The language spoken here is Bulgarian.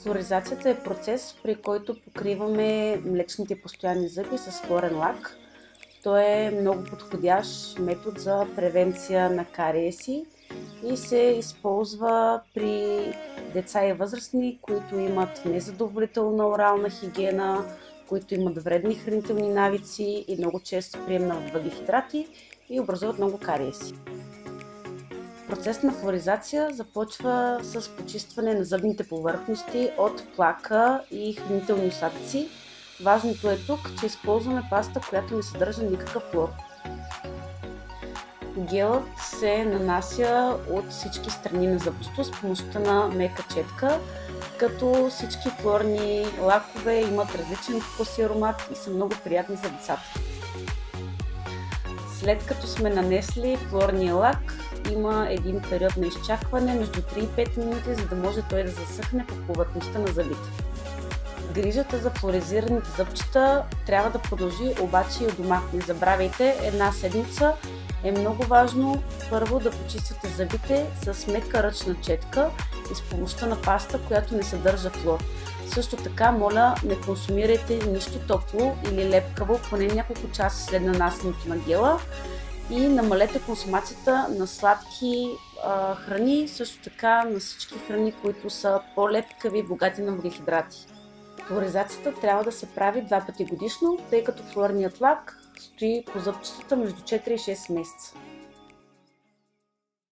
Флуоризацията е процес, при който покриваме млечните постоянни зъби с флуорен лак. Той е много подходящ метод за превенция на кариеси и се използва при деца и възрастни, които имат незадоволителна орална хигиена, които имат вредни хранителни навици и много често прием на въглехидрати и образуват много кариеси. Процес на флуоризация започва с почистване на зъбните повърхности от плака и хранителни осадъци. Важното е тук, че използваме паста, която не съдържа никакъв флуор. Гелът се нанася от всички страни на зъбчето с помощта на мека четка, като всички флуорни лакове имат различен вкус и аромат и са много приятни за децата. След като сме нанесли флуорния лак, има един период на изчакване между 3 и 5 минути, за да може той да засъхне по повърхността на зъбите. Грижата за флуоризираните зъбчета трябва да продължи обаче и у дома. Не забравяйте, една седмица е много важно първо да почиствате зъбите с мека ръчна четка и с помощта на паста, която не съдържа флуор. Също така, моля, не консумирайте нищо топло или лепкаво поне няколко часа след нанасянето на гела и намалете консумацията на сладки храни, също така на всички храни, които са по-лепкави, богати на въглехидрати. Флуоризацията трябва да се прави 2 пъти годишно, тъй като флуорният лак стои по зъбчетата между 4 и 6 месеца.